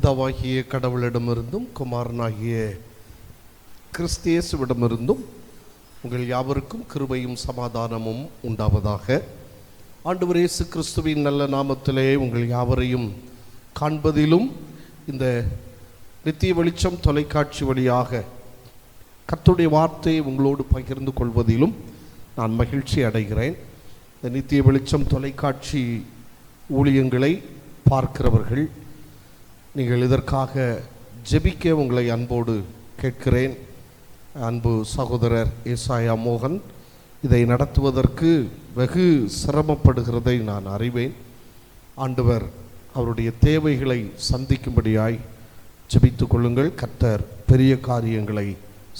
பிதாவாகிய கடவுளிடமிருந்தும் குமாரனாகிய கிறிஸ்தியேசுவிடமிருந்தும் உங்கள் யாவருக்கும் கிருபையும் சமாதானமும் உண்டாவதாக. ஆண்டவர் இயேசு கிறிஸ்துவின் நல்ல நாமத்திலே உங்கள் யாவரையும் காண்பதிலும் இந்த நித்திய வெளிச்சம் தொலைக்காட்சி வழியாக கர்த்தருடைய வார்த்தையை உங்களோடு பகிர்ந்து கொள்வதிலும் நான் மகிழ்ச்சி அடைகிறேன். இந்த நித்திய வெளிச்சம் தொலைக்காட்சி ஊழியங்களை பார்க்கிறவர்கள், நீங்கள் இதற்காக ஜெபிக்க உங்களை அன்போடு கேட்கிறேன். அன்பு சகோதரர் ஏசாயா மோகன் இதை நடத்துவதற்கு வெகு சிரமப்படுகிறதை நான் அறிவேன். ஆண்டவர் அவருடைய தேவைகளை சந்திக்கும்படியாய் ஜெபித்து கொள்ளுங்கள். கர்த்தர் பெரிய காரியங்களை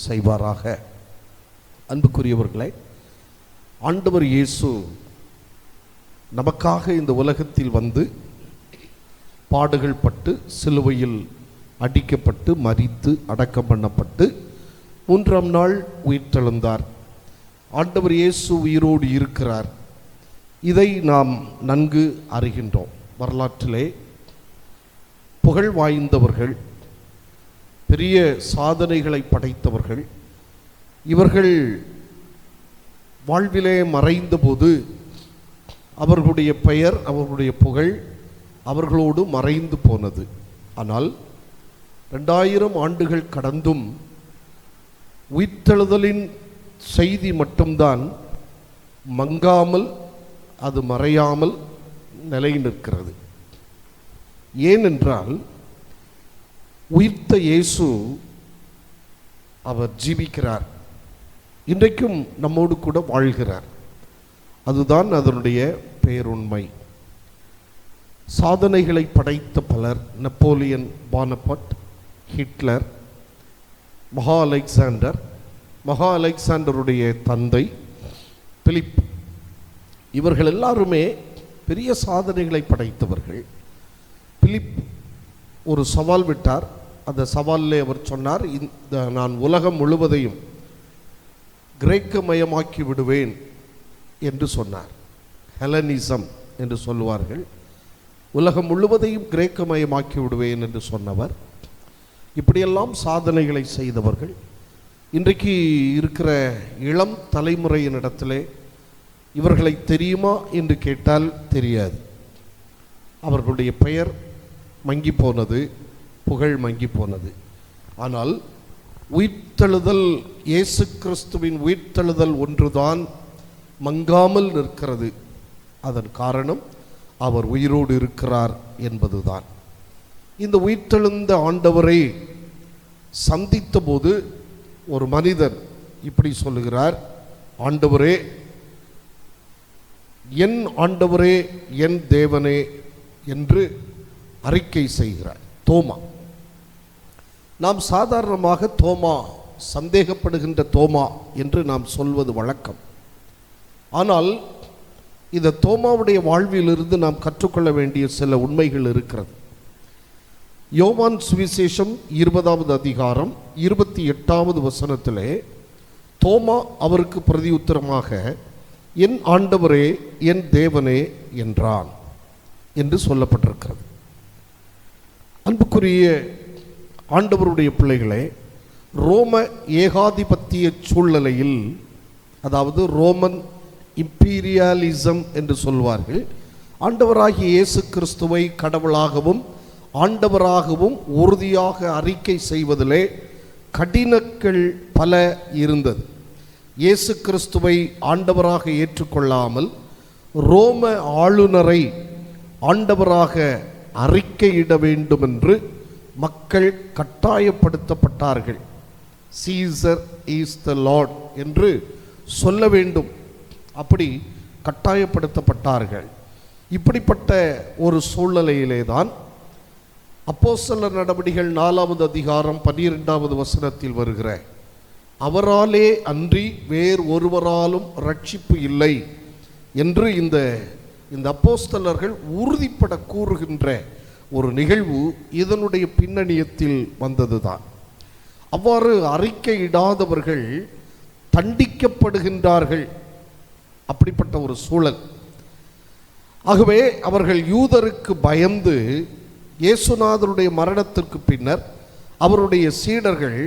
செய்வாராக. அன்புக்குரியவர்களே, ஆண்டவர் இயேசு நமக்காக இந்த உலகத்தில் வந்து பாடுகள் பட்டு சிலுவையில் அடிக்கப்பட்டு மரித்து அடக்கம் பண்ணப்பட்டு 3ஆம் நாள் உயிர்த்தெழுந்தார். ஆண்டவர் இயேசு உயிரோடு இருக்கிறார். இதை நாம் நன்கு அறிகின்றோம். வரலாற்றிலே புகழ் வாய்ந்தவர்கள், பெரிய சாதனைகளை படைத்தவர்கள், இவர்கள் வாழ்விலே மறைந்தபோது அவர்களுடைய பெயர், அவர்களுடைய புகழ் அவர்களோடு மறைந்து போனது. ஆனால் 2000 ஆண்டுகள் கடந்தும் உயிர்த்தெழுதலின் செய்தி மட்டும்தான் மங்காமல், அது மறையாமல் நிலை நிற்கிறது. ஏனென்றால் உயிர்த்த இயேசு அவர் ஜீவிக்கிறார், இன்றைக்கும் நம்மோடு கூட வாழ்கிறார். அதுதான் அதனுடைய பேருண்மை. சாதனைகளை படைத்த பலர், நெப்போலியன் போனபார்ட், ஹிட்லர், மகா அலெக்சாண்டருடைய தந்தை பிலிப், இவர்கள் எல்லாருமே பெரிய சாதனைகளை படைத்தவர்கள். பிலிப் ஒரு சவால் விட்டார். அந்த சவாலில் அவர் சொன்னார், நான் உலகம் முழுவதையும் கிரேக்கமயமாக்கி விடுவேன் என்று சொன்னார். ஹெலனிசம் என்று சொல்லுவார்கள். உலகம் முழுவதையும் கிரேக்கமயமாக்கி விடுவேன் என்று சொன்னவர். இப்படியெல்லாம் சாதனைகளை செய்தவர்கள். இன்றைக்கு இருக்கிற இளம் தலைமுறையினிடத்திலே இவர்களை தெரியுமா என்று கேட்டால் தெரியாது. அவர்களுடைய பெயர் மங்கி போனது, புகழ் மங்கி போனது. ஆனால் உயிர்த்தெழுதல், இயேசு கிறிஸ்துவின் உயிர்த்தெழுதல் ஒன்றுதான் மங்காமல் நிற்கிறது. அதன் காரணம் அவர் உயிரோடு இருக்கிறார் என்பதுதான். இந்த உயிர்த்தெழுந்த ஆண்டவரை சந்தித்த போது ஒரு மனிதன் இப்படி சொல்லுகிறார், ஆண்டவரே, என் ஆண்டவரே, என் தேவனே என்று அறிக்கை செய்கிறார். தோமா. நாம் சாதாரணமாக தோமா, சந்தேகப்படுகின்ற தோமா என்று நாம் சொல்வது வழக்கம். ஆனால் இந்த தோமாவுடைய வாழ்விலிருந்து நாம் கற்றுக்கொள்ள வேண்டிய சில உண்மைகள் இருக்கிறது. யோவான் சுவிசேஷம் 20வது அதிகாரம் 28வது வசனத்திலே தோமா அவருக்கு பிரதியுத்தரமாக, என் ஆண்டவரே, என் தேவனே என்றான் என்று சொல்லப்பட்டிருக்கிறது. அன்புக்குரிய ஆண்டவருடைய பிள்ளைகளே, ரோம ஏகாதிபத்திய சூழ்நிலையில், அதாவது ரோமன் இம்பீரியாலிசம் என்று சொல்வார்கள், ஆண்டவராகிய இயேசு கிறிஸ்துவை கடவுளாகவும் ஆண்டவராகவும் உறுதியாக அறிக்கை செய்வதிலே கடினங்கள் பல இருந்தது. இயேசு கிறிஸ்துவை ஆண்டவராக ஏற்றுக்கொள்ளாமல் ரோம ஆளுநரை ஆண்டவராக அறிக்கையிட வேண்டும் என்று மக்கள் கட்டாயப்படுத்தப்பட்டார்கள். சீசர் இஸ் த லார்ட் என்று சொல்ல வேண்டும், அப்படி கட்டாயப்படுத்தப்பட்டார்கள். இப்படிப்பட்ட ஒரு சூழ்நிலையிலே தான் அப்போஸ்தலர் நடபடிகள் 4வது அதிகாரம் 12வது வசனத்தில் வருகிற, அவராலே அன்றி வேறு ஒருவராலும் ரட்சிப்பு இல்லை என்று இந்த அப்போஸ்தலர்கள் உறுதிப்பட கூறுகின்ற ஒரு நிகழ்வு இதனுடைய பின்னணியத்தில் வந்ததுதான். அவ்வாறு அறிக்கையிடாதவர்கள் தண்டிக்கப்படுகின்றார்கள். அப்படிப்பட்ட ஒரு சூழல். ஆகவே அவர்கள் யூதருக்கு பயந்து இயேசுநாதருடைய மரணத்திற்கு பின்னர் அவருடைய சீடர்கள்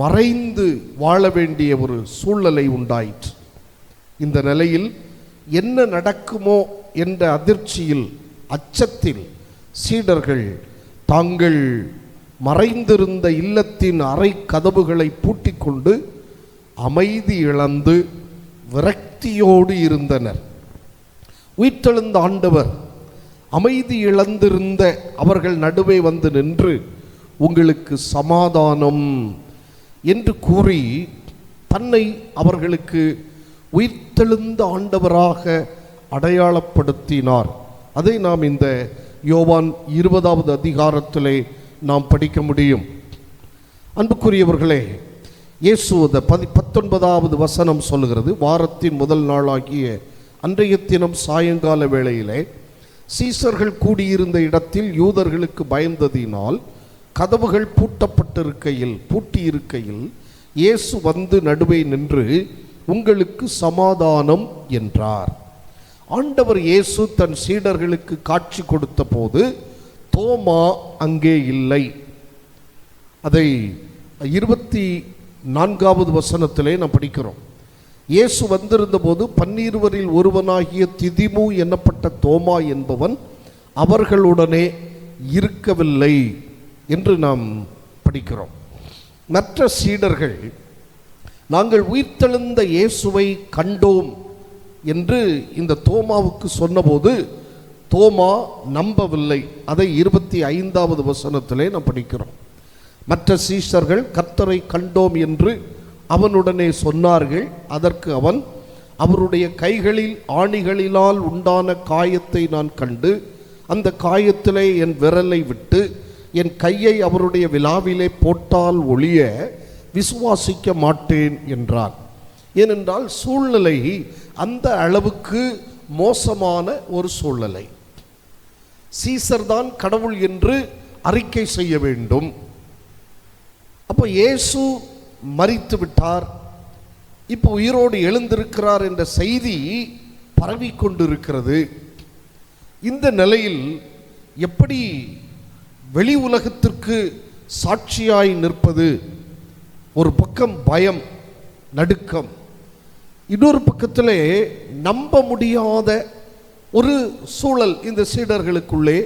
மறைந்து வாழ வேண்டிய ஒரு சூழ்நிலை உண்டாயிற்று. இந்த நிலையில் என்ன நடக்குமோ என்ற அதிர்ச்சியில், அச்சத்தில் சீடர்கள் தாங்கள் மறைந்திருந்த இல்லத்தின் அறை கதவுகளை பூட்டிக்கொண்டு அமைதி இழந்து விரக்தியோடு இருந்தனர். உயிர்த்தெழுந்த ஆண்டவர் அமைதி இழந்திருந்த அவர்கள் நடுவே வந்து நின்று, உங்களுக்கு சமாதானம் என்று கூறி தன்னை அவர்களுக்கு உயிர்த்தெழுந்த ஆண்டவராக அடையாளப்படுத்தினார். அதை நாம் இந்த யோவான் 20வது அதிகாரத்திலே நாம் படிக்க முடியும். அன்புக்குரியவர்களே, இயேசு 19வது வசனம் சொல்லுகிறது, வாரத்தின் முதல் நாளாகிய அன்றைய தினம் சாயங்கால வேளையிலே சீசர்கள் கூடியிருந்த இடத்தில் யூதர்களுக்கு பயந்ததினால் கதவுகள் பூட்டியிருக்கையில் இயேசு வந்து நடுவே நின்று, உங்களுக்கு சமாதானம் என்றார். ஆண்டவர் இயேசு தன் சீடர்களுக்கு காட்சி கொடுத்த போது தோமா அங்கே இல்லை. அதை 24வது வசனத்திலே நாம் படிக்கிறோம். இயேசு வந்திருந்த போது 12 ஒருவனாகிய திதிமு என்னப்பட்ட தோமா என்பவன் அவர்களுடனே இருக்கவில்லை என்று நாம் படிக்கிறோம். மற்ற சீடர்கள் நாங்கள் உயிர்த்தெழுந்த இயேசுவை கண்டோம் என்று இந்த தோமாவுக்கு சொன்னபோது தோமா நம்பவில்லை. அதை 25வது வசனத்திலே நாம் படிக்கிறோம். மற்ற சீஷர்கள் கர்த்தரை கண்டோம் என்று அவனுடனே சொன்னார்கள். அதற்கு அவன், அவருடைய கைகளில் ஆணிகளினால் உண்டான காயத்தை நான் கண்டு அந்த காயத்திலே என் விரலை விட்டு என் கையை அவருடைய விலாவிலே போட்டால் ஒழிய விசுவாசிக்க மாட்டேன் என்றான். ஏனென்றால் சூழ்நிலை அந்த அளவுக்கு மோசமான ஒரு சூழ்நிலை. சீசர் தான் கடவுள் என்று அறிக்கை செய்ய வேண்டும். அப்போ இயேசு மரித்து விட்டார், இப்போ உயிரோடு எழுந்திருக்கிறார் என்ற செய்தி பரவிக்கொண்டிருக்கிறது. இந்த நிலையில் எப்படி வெளி உலகத்திற்கு சாட்சியாய் நிற்பது? ஒரு பக்கம் பயம், நடுக்கம், இன்னொரு பக்கத்திலே நம்ப முடியாத ஒரு சூழல் இந்த சீடர்களுக்குள்ளே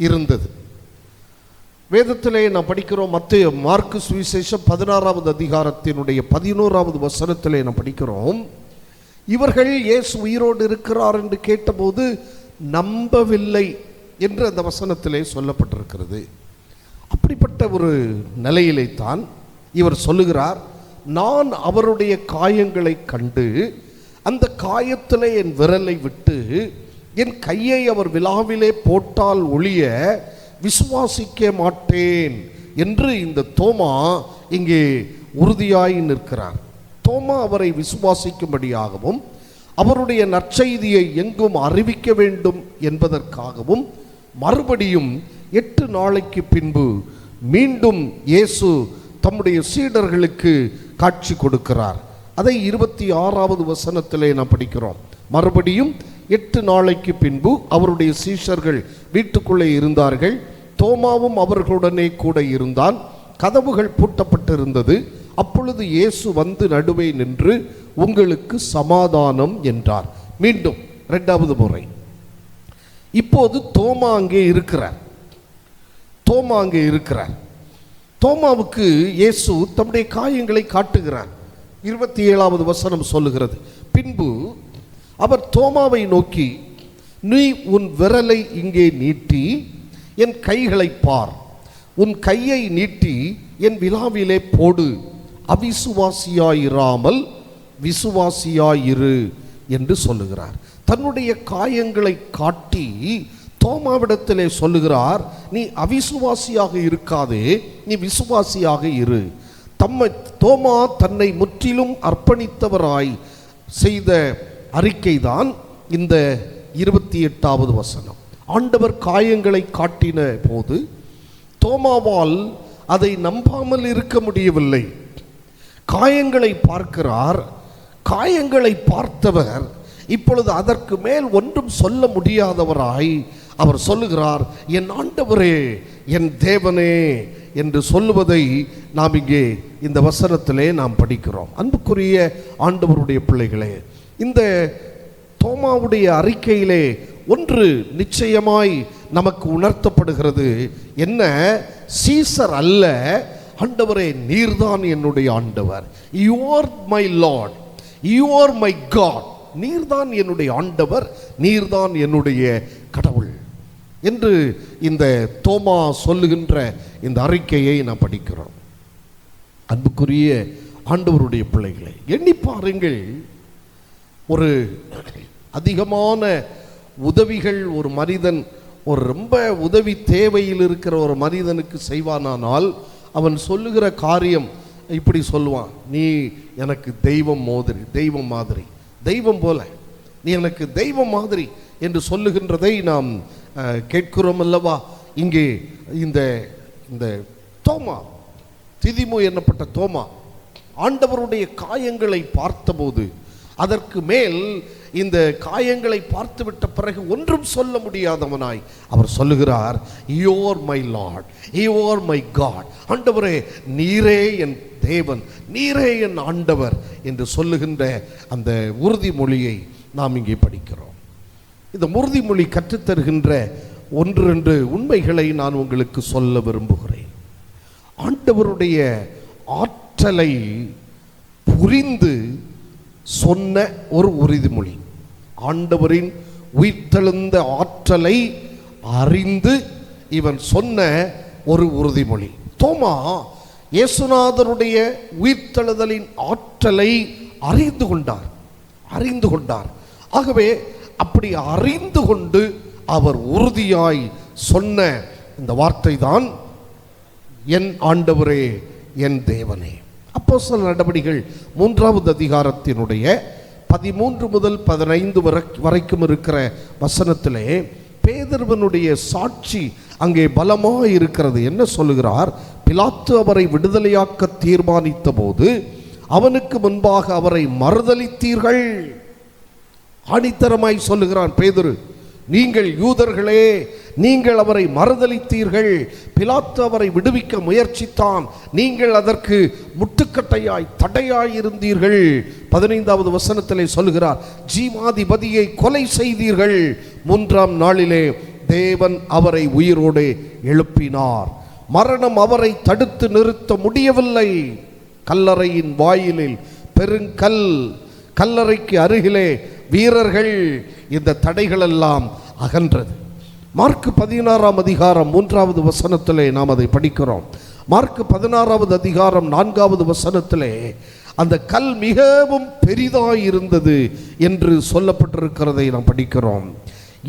இருந்தது. வேதத்திலே நாம் படிக்கிறோம், மார்க்கு சுவிசேஷம் 16வது அதிகாரத்தினுடைய 11வது வசனத்திலே நாம் படிக்கிறோம், இவர்கள் இயேசு உயிரோடு இருக்கிறார் என்று கேட்டபோது நம்பவில்லை என்று அந்த வசனத்திலே சொல்லப்பட்டிருக்கிறது. அப்படிப்பட்ட ஒரு நிலையிலே தான் இவர் சொல்லுகிறார், நான் அவருடைய காயங்களை கண்டு அந்த காயத்திலே என் விரலை விட்டு என் கையை அவர் விலாவிலே போட்டால் ஒழிய விசுவாசிக்க மாட்டேன் என்று இந்த தோமா இங்கே உறுதியாய் நிற்கிறார். தோமா அவரை விசுவாசிக்கும்படியாகவும் அவருடைய நற்செய்தியை எங்கும் அறிவிக்க வேண்டும் என்பதற்காகவும் மறுபடியும் 8 நாளைக்கு பின்பு மீண்டும் இயேசு தம்முடைய சீடர்களுக்கு காட்சி கொடுக்கிறார். அதை 26வது வசனத்திலே நாம் படிக்கிறோம். மறுபடியும் 8 நாளைக்கு பின்பு அவருடைய சீஷர்கள் வீட்டுக்குள்ளே இருந்தார்கள். தோமாவும் அவர்களுடனே கூட இருந்தான். கதவுகள் பூட்டப்பட்டிருந்தது. அப்பொழுது இயேசு வந்து நடுவே நின்று, உங்களுக்கு சமாதானம் என்றார். மீண்டும் 2வது முறை. இப்போது தோமா அங்கே இருக்கிறார். தோமாவுக்கு இயேசு தம்முடைய காயங்களை காட்டுகிறார். 27வது வசனம் சொல்லுகிறது, பின்பு அவர் தோமாவை நோக்கி, நீ உன் விரலை இங்கே நீட்டி என் கைகளை பார், உன் கையை நீட்டி என் விலாவிலே போடு, அவிசுவாசியாயிராமல் விசுவாசியாயிரு என்று சொல்லுகிறார். தன்னுடைய காயங்களை காட்டி தோமாவிடத்திலே சொல்லுகிறார், நீ அவிசுவாசியாக இருக்காதே, நீ விசுவாசியாக இரு. தோமா தன்னை முற்றிலும் அர்ப்பணித்தவராய் செய்த அறிக்கைதான் இந்த 28வது வசனம். ஆண்டவர் காயங்களை காட்டின போது தோமாவால் அதை நம்பாமல் இருக்க முடியவில்லை. காயங்களை பார்க்கிறார். காயங்களை பார்த்தவர் இப்பொழுது அதற்கு மேல் ஒன்றும் சொல்ல முடியாதவராய் அவர் சொல்லுகிறார், என் ஆண்டவரே, என் தேவனே என்று சொல்லுவதை நாம் இங்கே இந்த வசனத்திலே நாம் படிக்கிறோம். அன்புக்குரிய ஆண்டவருடைய பிள்ளைகளே, இந்த தோமாவுடைய அறிக்கையிலே ஒன்று நிச்சயமாய் நமக்கு உணர்த்தப்படுகிறது. என்ன? சீசர் அல்ல, ஆண்டவரே நீர்தான் என்னுடைய ஆண்டவர். You are my lord, you are my god. நீர்தான் என்னுடைய ஆண்டவர், நீர்தான் என்னுடைய கடவுள் என்று இந்த தோமா சொல்லுகின்ற இந்த அறிக்கையை நாம் படிக்கிறோம். அன்புக்குரிய ஆண்டவருடைய பிள்ளைகளை, எண்ணி பாருங்கள். ஒரு அதிகமான உதவிகள் ஒரு மனிதன், ஒரு ரொம்ப உதவி தேவையில் இருக்கிற ஒரு மனிதனுக்கு செய்வானானால் அவன் சொல்லுகிற காரியம் இப்படி சொல்லுவான், நீ எனக்கு தெய்வம் மாதிரி, தெய்வம் மாதிரி, தெய்வம் போல, நீ எனக்கு தெய்வம் மாதிரி என்று சொல்லுகின்றதை நாம் கேட்கிறோம் அல்லவா? இங்கே இந்த இந்த தோமா, திதிமு என்னப்பட்ட தோமா ஆண்டவருடைய காயங்களை பார்த்தபோது, அதற்கு மேல் இந்த காயங்களை பார்த்துவிட்ட பிறகு ஒன்றும் சொல்ல முடியாதவனாய் அவர் சொல்லுகிறார், you are my lord, you are my god. ஆண்டவரே, நீரே என் தேவன், நீரே என் ஆண்டவர் என்று சொல்லுகின்ற அந்த உறுதிமொழியை நாம் இங்கே படிக்கிறோம். இந்த உறுதிமொழி கற்றுத்தருகின்ற ஒன்று ரெண்டு உண்மைகளை நான் உங்களுக்கு சொல்ல விரும்புகிறேன். ஆண்டவருடைய ஆற்றலை புரிந்து சொன்ன ஒரு உறுதிமொழி, ஆண்டவரின் உயிர்த்தெழுந்த ஆற்றலை அறிந்து இவன் சொன்ன ஒரு உறுதிமொழி. தோமா இயேசுநாதருடைய உயிர்த்தெழுதலின் ஆற்றலை அறிந்து கொண்டார். ஆகவே அப்படி அறிந்து கொண்டு அவர் உறுதியாய் சொன்ன இந்த வார்த்தை தான், என் ஆண்டவரே, என் தேவனே. அப்போஸ்தலர் நடபடிகள் 3வது அதிகாரத்தினுடைய 13 முதல் 15 வரைக்கும் இருக்கிற வசனத்திலே பேதுருவினுடைய சாட்சி அங்கே பலமாக இருக்கிறது. என்ன சொல்லுகிறார்? பிலாத்து அவரை விடுதலையாக்க தீர்மானித்த போது அவனுக்கு முன்பாக அவரை மறுதலித்தீர்கள். ஆணித்தரமாய் சொல்லுகிறான் பேதுரு, நீங்கள் யூதர்களே, நீங்கள் அவரை மறுதலித்தீர்கள். பிலாத்து அவரை விடுவிக்க முயற்சித்தான், நீங்கள் அதற்கு முட்டுக்கட்டையாய் தடையாய் இருந்தீர்கள். 15வது வசனத்திலே சொல்லுகிறார், ஜீவாதிபதியை கொலை செய்தீர்கள். 3ஆம் நாளிலே தேவன் அவரை உயிரோடு எழுப்பினார். மரணம் அவரை தடுத்து நிறுத்த முடியவில்லை. கல்லறையின் வாயிலில் பெருங்கல், கல்லறைக்கு அருகிலே வீரர்கள், இந்த தடைகளெல்லாம் அகன்றது. மார்க் 16ஆம் அதிகாரம் 3வது வசனத்திலே நாம் அதை படிக்கிறோம். மார்க் 16வது அதிகாரம் 4வது வசனத்திலே அந்த கல் மிகவும் பெரிதாய் இருந்தது என்று சொல்லப்பட்டிருக்கிறதை நாம் படிக்கிறோம்.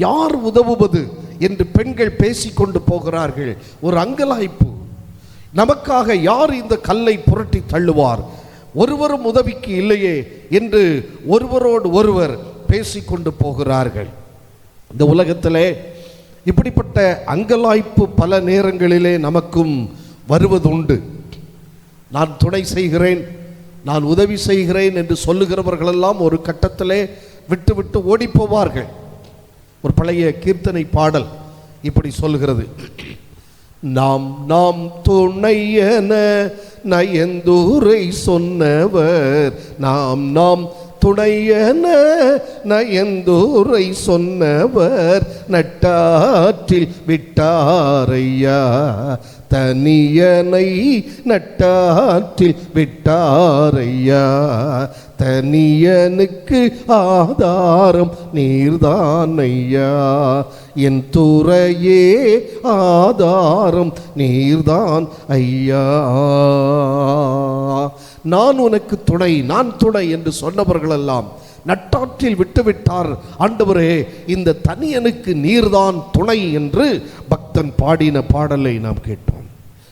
யார் உதவுவது என்று பெண்கள் பேசிக்கொண்டு போகிறார்கள். ஒரு அங்கலாய்ப்பு, நமக்காக யார் இந்த கல்லை புரட்டி தள்ளுவார், ஒருவரும் உதவிக்கு இல்லையே என்று ஒருவரோடு ஒருவர் பேசிக்கொண்டு போகிறார்கள். இந்த உலகத்திலே இப்படிப்பட்ட அங்கலாய்ப்பு பல நேரங்களிலே நமக்கும் வருவதுண்டு. நான் துணை செய்கிறேன், நான் உதவி செய்கிறேன் என்று சொல்லுகிறவர்களெல்லாம் ஒரு கட்டத்திலே விட்டு விட்டு ஓடி போவார்கள். ஒரு பழைய கீர்த்தனை பாடல் இப்படி சொல்லுகிறது, நாம் நாம் துணையன நயந்தூரை சொன்னவர், நாம் நாம் துணையன நயந்தூரை சொன்னவர், நட்டாற்றில் விட்டாரையா தனியனை, நட்டாற்றில் விட்டாரையா தனியனுக்கு ஆதாரம் நீர்தான் ஐயா, என் துறையே ஆதாரம் நீர்தான் ஐயா. நான் உனக்கு துணை, நான் துணை என்று சொன்னவர்களெல்லாம் நட்டாற்றில் விட்டுவிட்டார். ஆண்டவரே, இந்த தனியனுக்கு நீர்தான் துணை என்று பக்தன் பாடின பாடலை நாம் கேட்டோம்.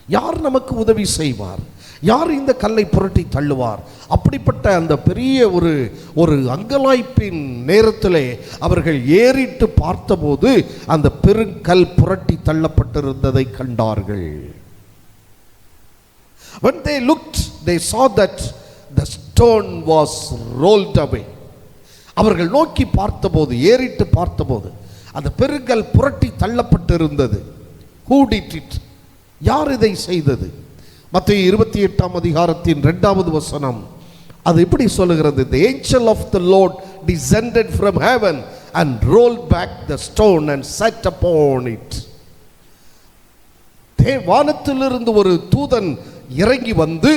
யார் நமக்கு உதவி செய்வார்? யார் இந்த கல்லை புரட்டி தள்ளுவார்? அப்படிப்பட்ட அந்த பெரிய ஒரு அங்கலாய்ப்பின் நேரத்திலே அவர்கள் ஏறிட்டு பார்த்தபோது அந்த பெருங்கல் புரட்டி தள்ளப்பட்டிருந்ததை கண்டார்கள். When they looked, they saw that the stone was rolled away. அவர்கள் நோக்கி பார்த்தபோது, ஏறிட்டு பார்த்தபோது அந்த பெருங்கல் புரட்டி தள்ளப்பட்டிருந்தது. Who did it? யார் இதை செய்தது? மத்தேயு 28ஆம் அதிகாரத்தின் 2வது வசனம் அது இப்படி சொல்லுகிறது. The angel of the Lord descended from heaven and rolled back the stone and sat upon it. வானத்திலிருந்து ஒரு தூதன் இறங்கி வந்து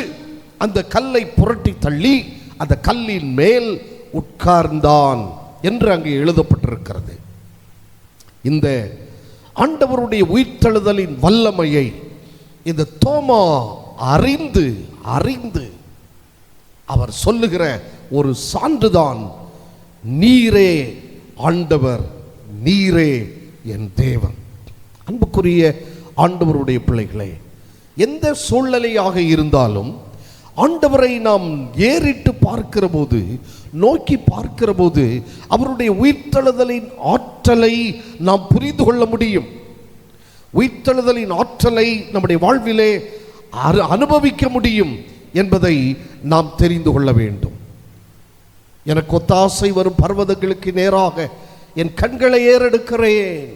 அந்த கல்லை புரட்டி தள்ளி அந்த கல்லின் மேல் உட்கார்ந்தான் என்று அங்கே எழுதப்பட்டிருக்கிறது. இந்த ஆண்டவருடைய உயிர்த்தெழுதலின் வல்லமையை இந்த தோமா அறிந்து அறிந்து அவர் சொல்லுகிற ஒரு சான்றுதான், நீரே ஆண்டவர், நீரே என் தேவன். அன்புக்குரிய ஆண்டவருடைய பிள்ளைகளே, எந்த சூழ்நிலையாக இருந்தாலும் ஆண்டவரை நாம் ஏறிட்டு பார்க்கிற போது, நோக்கி பார்க்கிற போது அவருடைய உயிர்த்தெழுதலின் ஆற்றலை நாம் புரிந்து கொள்ள முடியும். உயிர்த்தெழுதலின் ஆற்றலை நம்முடைய வாழ்விலே அனுபவிக்க முடியும் என்பதை நாம் தெரிந்து கொள்ள வேண்டும். எனக்கு ஒத்தாசை வரும் பர்வதங்களுக்கு நேராக என் கண்களை ஏறெடுக்கிறேன்.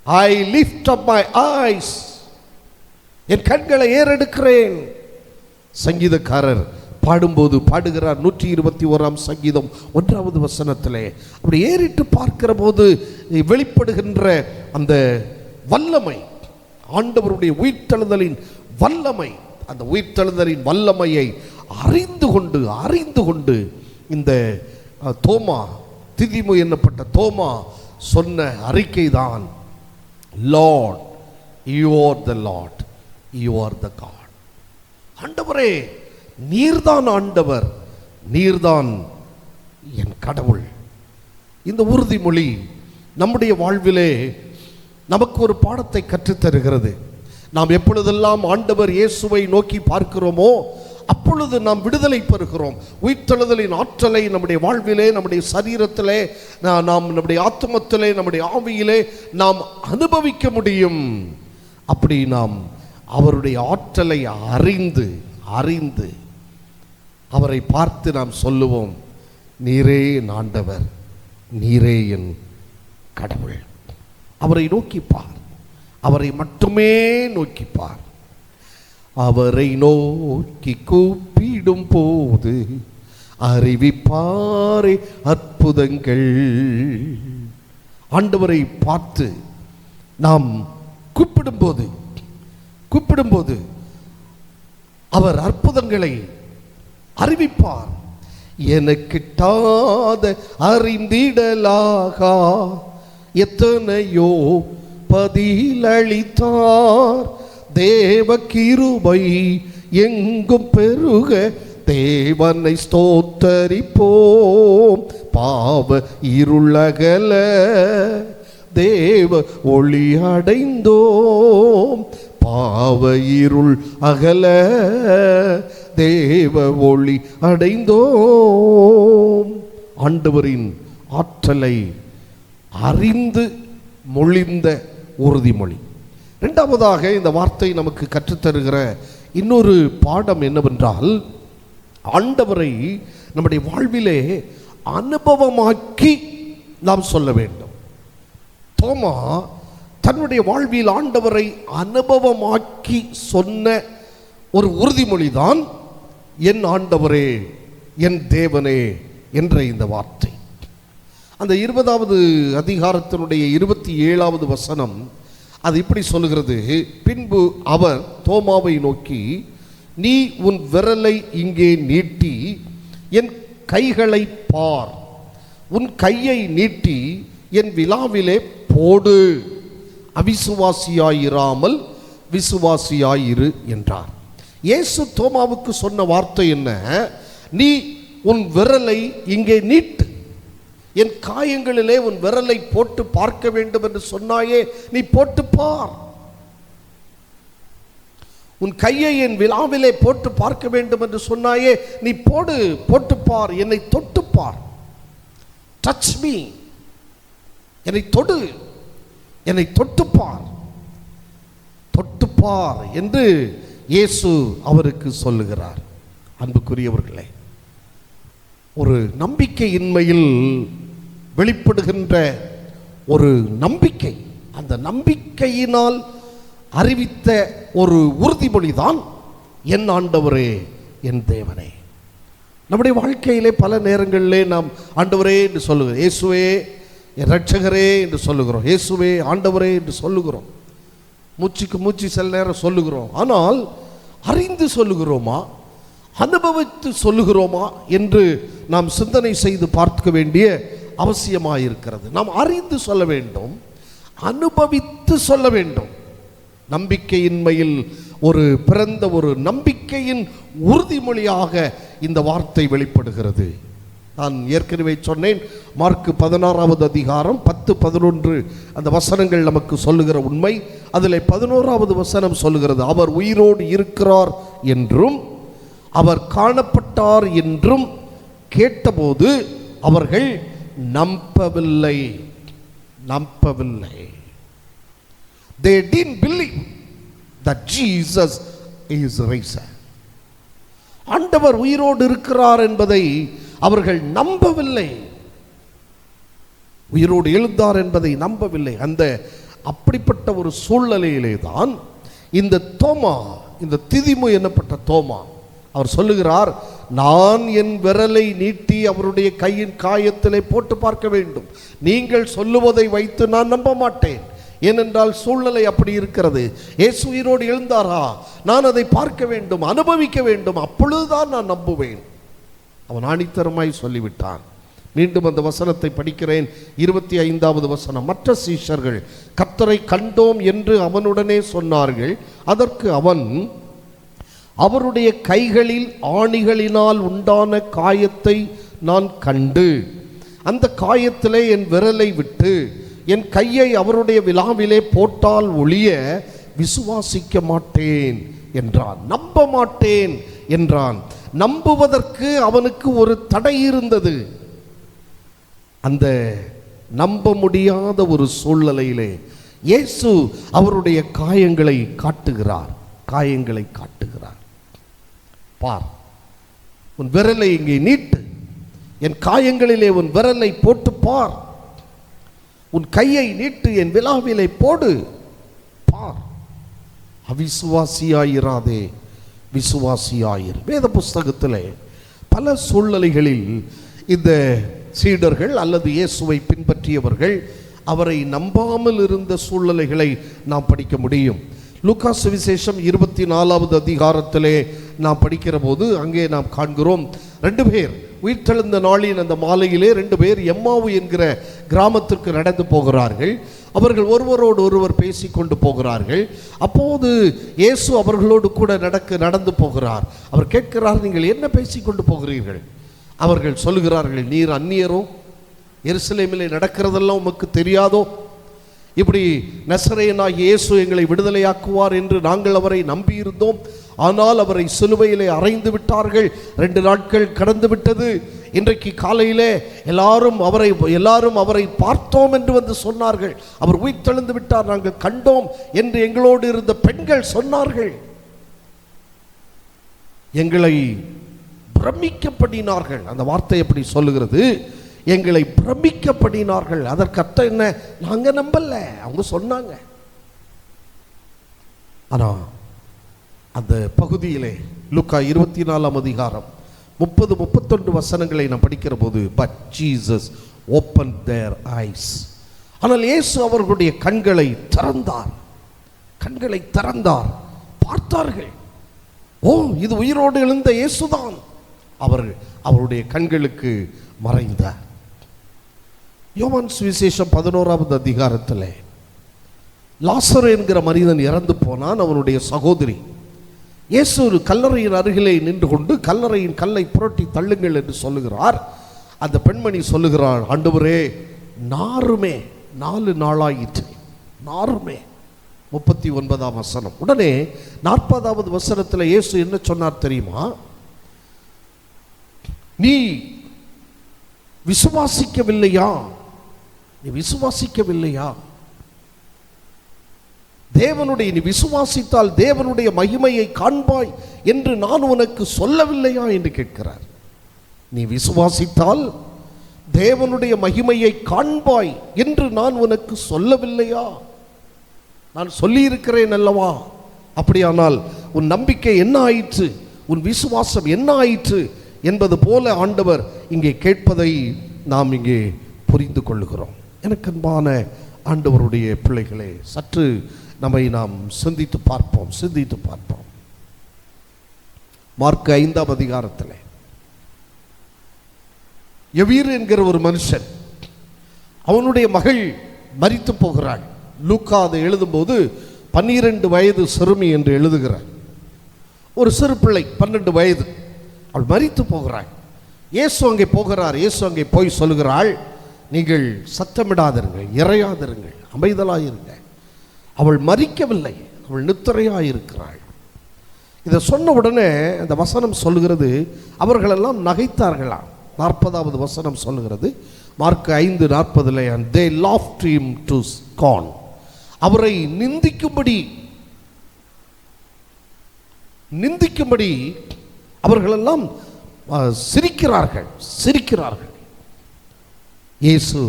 I lift up my eyes. என் கண்களை ஏறெடுக்கிறேன். சங்கீதக்காரர் பாடும்போது பாடுகிறார் 121ஆம் சங்கீதம் 1வது வசனத்திலே. அப்படி ஏறிட்டு பார்க்கிற போது வெளிப்படுகின்ற அந்த வல்லமை, ஆண்டவருடைய உயிர்த்தெழுதலின் வல்லமை, அந்த உயிர்த்தெழுதலின் வல்லமையை அறிந்து கொண்டு இந்த தோமா, திதிமு என்னப்பட்ட தோமா சொன்ன அறிக்கை தான், Lord, you are the Lord, you are the God. ஆண்டவரே, நீர்தான் ஆண்டவர், நீர்தான் என் கடவுள். இந்த உறுதிமொழி நம்முடைய வாழ்விலே நமக்கு ஒரு பாடத்தை கற்றுத்தருகிறது. நாம் எப்பொழுதெல்லாம் ஆண்டவர் இயேசுவை நோக்கி பார்க்கிறோமோ அப்பொழுது நாம் விடுதலை பெறுகிறோம். உயிர்த்தெழுதலின் ஆற்றலை நம்முடைய வாழ்விலே, நம்முடைய சரீரத்திலே, நாம் நம்முடைய ஆத்மத்திலே, நம்முடைய ஆவியிலே நாம் அனுபவிக்க முடியும். அப்படி நாம் அவருடைய ஆற்றலை அறிந்து அறிந்து அவரை பார்த்து நாம் சொல்லுவோம், நீரே என் ஆண்டவர், நீரே என் கடவுள். அவரை நோக்கிப்பார், அவரை மட்டுமே நோக்கிப்பார். அவரை நோக்கி கூப்பிடும் போது அறிவிப்பாரே அற்புதங்கள். ஆண்டவரை பார்த்து நாம் கூப்பிடும்போது அவர் அற்புதங்களை அறிவிப்பார். எனக்கிட்டாத அறிந்திடலாகா எத்தனையோ பதிலளித்தார். தேவ கிருபை எங்கும் பெருக தேவனை ஸ்தோத்தரிப்போம். பாவ இருளகல தேவ ஒளி அடைந்தோம். பாவ இருள் அகல தேவ ஒளி அடைந்தோம். ஆண்டவரின் ஆற்றலை அறிந்து மொழிந்த உறுதிமொழி. இரண்டாவதாக இந்த வார்த்தை நமக்கு கற்றுத்தருகிற இன்னொரு பாடம் என்னவென்றால், ஆண்டவரை நம்முடைய வாழ்விலே அனுபவமாக்கி நாம் சொல்ல வேண்டும். தோமா தன்னுடைய வாழ்வில் ஆண்டவரை அனுபவமாக்கி சொன்ன ஒரு உறுதிமொழிதான் என் ஆண்டவரே, என் தேவனே என்ற இந்த வார்த்தை. அந்த 20வது அதிகாரத்தினுடைய 27வது வசனம் அது இப்படி சொல்லுகிறது. பின்பு அவர் தோமாவை நோக்கி, நீ உன் விரலை இங்கே நீட்டி என் கைகளை பார். உன் கையை நீட்டி என் விலாவிலே போடு. அவிசுவாசியாயிராமல் விசுவாசியாயிரு என்றார். இயேசு தோமாவுக்கு சொன்ன வார்த்தை என்ன? நீ உன் விரலை இங்கே நீட்டு, என் காயங்களிலே உன் விரலை போட்டு பார்க்க வேண்டும் என்று சொன்னாயே, நீ போட்டு பார். உன் கையை என் விலாவிலே போட்டு பார்க்க வேண்டும் என்று சொன்னாயே, நீ போட்டு பார். என்னை தொட்டு பார். டச் மீ, என்னை தொடு, என்னை தொட்டுப்பார், தொட்டுப்பார் என்று இயேசு அவருக்கு சொல்லுகிறார். அன்புக்குரியவர்களே, ஒரு நம்பிக்கையின்மையில் வெளிப்படுகின்ற ஒரு நம்பிக்கை, அந்த நம்பிக்கையினால் அறிவித்த ஒரு உறுதிமொழிதான் என் ஆண்டவரே என் தேவனே. நம்முடைய வாழ்க்கையிலே பல நேரங்களிலே நாம் ஆண்டவரே என்று சொல்லுகிறோம், இயேசுவே என் இரட்சகரே என்று சொல்லுகிறோம், இயேசுவே ஆண்டவரே என்று சொல்லுகிறோம். மூச்சுக்கு மூச்சு சில நேரம் சொல்லுகிறோம். ஆனால் அறிந்து சொல்லுகிறோமா, அனுபவித்து சொல்லுகிறோமா என்று நாம் சிந்தனை செய்து பார்க்க வேண்டிய அவசியமாயிருக்கிறது. நாம் அறிந்து சொல்ல வேண்டும், அனுபவித்து சொல்ல வேண்டும். நம்பிக்கையின்மையில் ஒரு பிறந்த ஒரு நம்பிக்கையின் உறுதிமொழியாக இந்த வார்த்தை வெளிப்படுகிறது. நான் ஏற்கனவே சொன்னேன், மார்க் 16வது அதிகாரம் 10-11 அந்த வசனங்கள் நமக்கு சொல்லுகிற உண்மை. அதில் 11வது வசனம் சொல்லுகிறது, அவர் உயிரோடு இருக்கிறார் என்றும் அவர் காணப்பட்டார் என்றும் கேட்டபோது அவர்கள் நம்பவில்லை. They didn't believe that Jesus is risen. ஆண்டவர் உயிரோடு இருக்கிறார் என்பதை அவர்கள் நம்பவில்லை, உயிரோடு எழுந்தார் என்பதை நம்பவில்லை. அந்த அப்படிப்பட்ட ஒரு சூழ்நிலையிலே தான் இந்த தோமா, இந்த திதிமு என்னப்பட்ட தோமா, அவர் சொல்லுகிறார், நான் என் விரலை நீட்டி அவருடைய கையின் காயத்திலே போட்டு பார்க்க வேண்டும், நீங்கள் சொல்லுவதை வைத்து நான் நம்ப மாட்டேன். ஏனென்றால் சூழ்நிலை அப்படி இருக்கிறது. இயேசு உயிரோடு எழுந்தாரா, நான் அதை பார்க்க வேண்டும், அனுபவிக்க வேண்டும், அப்பொழுதுதான் நான் நம்புவேன். அவன் ஆணித்தரமாய் சொல்லிவிட்டான். மீண்டும் அந்த வசனத்தை படிக்கிறேன், 25வது வசனம். மற்ற சீஷர்கள் கர்த்தரை கண்டோம் என்று அவனுடனே சொன்னார்கள். அதற்கு அவன், அவருடைய கைகளில் ஆணிகளினால் உண்டான காயத்தை நான் கண்டு அந்த காயத்திலே என் விரலை விட்டு என் கையை அவருடைய விலாவிலே போட்டால் ஒழிய விசுவாசிக்க மாட்டேன் என்றான். நம்ப மாட்டேன் என்றான். நம்புவதற்கு அவனுக்கு ஒரு தடை இருந்தது. அந்த நம்ப முடியாத ஒரு சூழ்நிலையிலே இயேசு அவருடைய காயங்களை காட்டுகிறார். பார், உன் விரலை இங்கே நீட்டு, என் காயங்களிலே உன் விரலை போட்டு பார், உன் கையை நீட்டு என் விலாவிலை போடு, பார், அவிசுவாசியாயிராதே விசுவாசியாயிரு. வேத புஸ்தகத்திலே பல சூழ்நிலைகளில் இந்த சீடர்கள் அல்லது இயேசுவை பின்பற்றியவர்கள் அவரை நம்பாமல் இருந்த சூழ்நிலைகளை நாம் படிக்க முடியும். லூக்கா சுவிசேஷம் 24வது அதிகாரத்திலே நாம் படிக்கிற போது அங்கே நாம் காண்கிறோம், 2 பேர் உயிர்த்தெழுந்த நாளின் அந்த மாலையிலே 2 பேர் எம்மாவு என்கிற கிராமத்திற்கு நடந்து போகிறார்கள். அவர்கள் ஒருவரோடு ஒருவர் பேசிக்கொண்டு போகிறார்கள். அப்போது இயேசு அவர்களோடு கூட நடந்து போகிறார். அவர் கேட்கிறார், நீங்கள் என்ன பேசிக்கொண்டு போகிறீர்கள்? அவர்கள் சொல்லுகிறார்கள், நீர் அந்நியரோ, எருசலேமிலே நடக்கிறதெல்லாம் உமக்கு தெரியாதோ? இப்படி நசரேயனாகிய இயேசு எங்களை விடுதலையாக்குவார் என்று நாங்கள் அவரை நம்பியிருந்தோம். ஆனால் அவரை சிலுவையிலே அறைந்து விட்டார்கள். 2 நாட்கள் கடந்து விட்டது. இன்றைக்கு காலையிலே எல்லாரும் அவரை பார்த்தோம் என்று வந்து சொன்னார்கள். அவர் உயிர்த்தெழுந்து விட்டார், நாங்கள் கண்டோம் என்று எங்களோடு இருந்த பெண்கள் சொன்னார்கள். எங்களை பிரமிக்கப்படினார்கள். அந்த வார்த்தை எப்படி சொல்லுகிறது? எங்களை பிரமிக்கப்படினார்கள். அதற்கு அர்த்தம் என்ன? நாங்க நம்பல, அவங்க சொன்னாங்க. ஆனா அந்த பகுதியிலே லூக்கா 24ஆம் அதிகாரம் 30-31 வசனங்களை நாம் படிக்கிற போது, but Jesus open there ice, ஆனால் இயேசு அவர்களுடைய கண்களை திறந்தார், பார்த்தார்கள். ஓ, இது உயிரோடு எழுந்த இயேசுதான். அவருடைய கண்களுக்கு மறைந்தார். யோவான் சுவிசேஷம் 11வது அதிகாரத்தில் லாசரு என்கிற மனிதன் இறந்து போனான். அவனுடைய சகோதரி இயேசு ஒரு கல்லறையின் அருகிலே நின்று கொண்டு கல்லறையின் கல்லை புரட்டி தள்ளுங்கள் என்று சொல்லுகிறார். அந்த பெண்மணி சொல்லுகிறாள், ஆண்டவரே, நாருமே 4 நாளாயிற்று, நாருமே. 39ஆம் வசனம். உடனே 40வது வசனத்தில் இயேசு என்ன சொன்னார் தெரியுமா? நீ விசுவாசிக்கவில்லையா? நீ விசுவாசித்தால் தேவனுடைய மகிமையை காண்பாய் என்று நான் உனக்கு சொல்லவில்லையா என்று கேட்கிறார். நீ விசுவாசித்தால் தேவனுடைய மகிமையை காண்பாய் என்று நான் உனக்கு சொல்லவில்லையா? நான் சொல்லியிருக்கிறேன் அல்லவா? அப்படியானால் உன் நம்பிக்கை என்ன ஆயிற்று, உன் விசுவாசம் என்ன ஆயிற்று என்பது போல ஆண்டவர் இங்கே கேட்பதை நாம் இங்கே புரிந்து கொள்ளுகிறோம். எனக்கு அன்பான ஆண்டவருடைய பிள்ளைகளே, சற்று நம்மை நாம் சிந்தித்து பார்ப்போம். மார்க் 5ஆம் அதிகாரத்தில் யவீர் என்கிற ஒரு மனுஷன், அவனுடைய மகள் மரித்து போகிறாள். லூக்கா அதை எழுதும்போது 12 வயது சிறுமி என்று எழுதுகிறார். ஒரு சிறு பிள்ளை 12 வயது, அவள் மரித்து போகிறாள். இயேசு அங்கே போகிறார். இயேசு அங்கே போய் சொல்லுகிறாள், நீங்கள் சத்தமிடாதிருங்கள், இறையாதிருங்கள், அமைதலாயிருங்கள். அவள் மரிக்கவில்லை, அவள் நித்திரையாயிருக்கிறாள். இதை சொன்ன உடனே அந்த வசனம் சொல்லுகிறது, அவர்களெல்லாம் நகைத்தார்களாம். 40வது வசனம் சொல்லுகிறது, mark 5:40, and they laughed him to scorn. அவரை நிந்திக்கும்படி அவர்களெல்லாம் சிரிக்கிறார்கள். இயேசு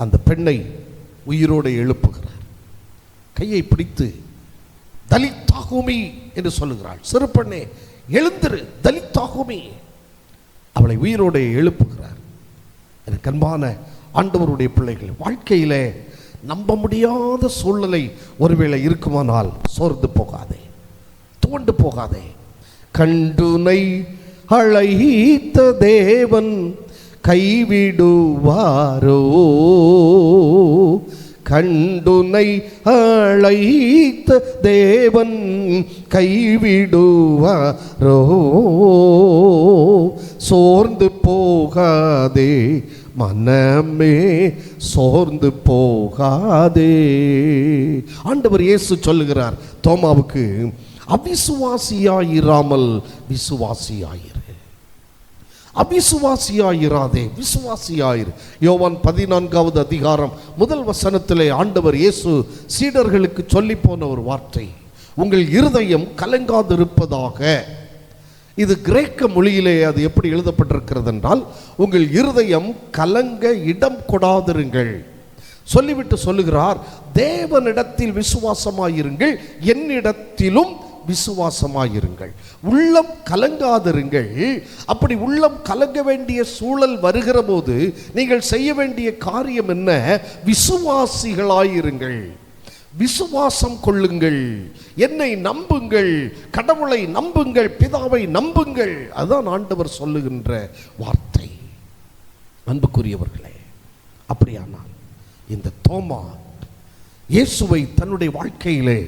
அந்த பெண்ணை உயிரோடு எழுப்புகிறார். கையை பிடித்து தலித்தாகுமி என்று சொல்லுகிறாள். சிறு பெண்ணே எழுந்திரு, தலித்தாகுமி. அவளை உயிரோடு எழுப்புகிறார். எனக்கு அன்பான ஆண்டவருடைய பிள்ளைகள், வாழ்க்கையிலே நம்ப முடியாத சூழ்நிலை ஒருவேளை இருக்குமானால் சோர்ந்து போகாதே, துவண்டு போகாதே. கண்டுனை அழைத்த தேவன் கைவிடுவாரோ? கண்டுனை அழைத்த தேவன் கைவிடுவாரோ? சோர்ந்து போகாதே மனமே, சோர்ந்து போகாதே. ஆண்டவர் இயேசு சொல்லுகிறார் தோமாவுக்கு, அவிசுவாசியாயிராமல் விசுவாசியாயிரு. அவிசுவாசியாயிராதே, விசுவாசியாயிரு. யோவான் 14வது அதிகாரம் 1 வசனத்திலே ஆண்டவர் இயேசு சீடர்களுக்கு சொல்லி போன ஒரு வார்த்தை, உங்கள் இருதயம் கலங்காதிருப்பதாக. இது கிரேக்க மொழியிலே அது எப்படி எழுதப்பட்டிருக்கிறது என்றால், உங்கள் இருதயம் கலங்க இடம் கொடாதிருங்கள். சொல்லிவிட்டு சொல்லுகிறார், தேவனிடத்தில் விசுவாசமாயிருங்கள், என்னிடத்திலும் விசுவாசமாயிருங்கள். உள்ளம் கலங்காதிருங்கள். அப்படி உள்ளம் கலங்க வேண்டிய சூழல் வருகிற போது நீங்கள் செய்ய வேண்டிய காரியம் என்ன? விசுவாசிகளாயிருங்கள், விசுவாசம் கொள்ளுங்கள், என்னை நம்புங்கள், கடவுளை நம்புங்கள், பிதாவை நம்புங்கள். அதுதான் ஆண்டவர் சொல்லுகின்ற வார்த்தை. அன்புக்குரியவர்களே, அப்படியானால் இந்த தோமா இயேசுவை தன்னுடைய வாழ்க்கையிலே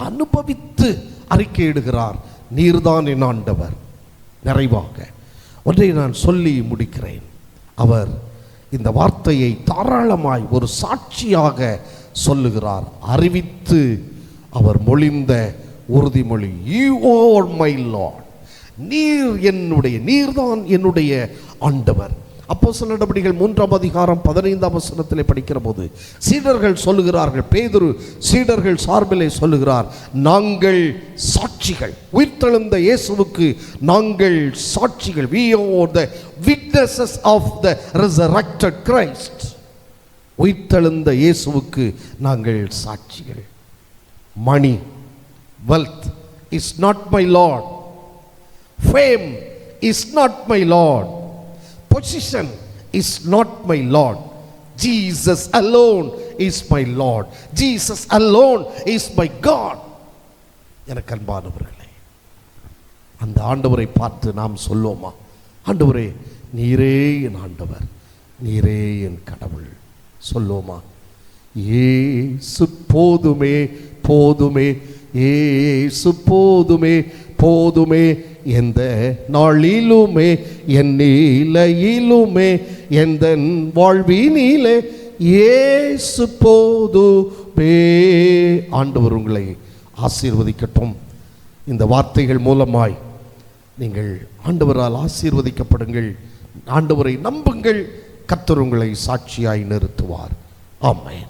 அனுபவித்து அறிக்கையிடுகிறார், நீர்தான் என் ஆண்டவர். நிறைவாக ஒன்றை நான் சொல்லி முடிக்கிறேன். அவர் இந்த வார்த்தையை தாராளமாய் ஒரு சாட்சியாக சொல்லுகிறார். அறிவித்து அவர் மொழிந்த உறுதிமொழி, யூ ஆர் மை லார்ட். நீர்தான் என்னுடைய ஆண்டவர். அப்போஸ்தலர் நடபடிகள் 3ஆம் அதிகாரம் 15ஆம் வசனத்திலே படிக்கிற போது சீடர்கள் சொல்லுகிறார்கள், பேதுரு சீடர்கள் சார்பிலே சொல்லுகிறார், நாங்கள் சாட்சிகள், உயிர்த்தெழுந்த இயேசுவுக்கு நாங்கள் சாட்சிகள். we are the witnesses of the resurrected Christ. உயிர்த்தெழுந்த இயேசுவுக்கு நாங்கள் சாட்சிகள். மணி, wealth is not my Lord. Fame is not my Lord. Position is not my Lord. Jesus alone is my Lord. Jesus alone is my God. எனக்கு அன்பானவர்களே, அந்த ஆண்டவரை பார்த்து நாம் சொல்லுவோமா, ஆண்டவரே நீரே என் ஆண்டவர், நீரே என் கடவுள் சொல்லுவோமா? இயேசு போதுமே போதுமே, இயேசு போதுமே போதுமே, எந்த நாளிலுமே என் நிலையிலுமே எந்த வாழ்வினிலே இயேசு போதுமே. ஆண்டவர் உங்களை ஆசீர்வதிக்கட்டும். இந்த வார்த்தைகள் மூலமாய் நீங்கள் ஆண்டவரால் ஆசீர்வதிக்கப்படுங்கள். ஆண்டவரை நம்புங்கள், கர்த்தர் உங்களை சாட்சியாய் நிறுத்துவார். ஆமென்.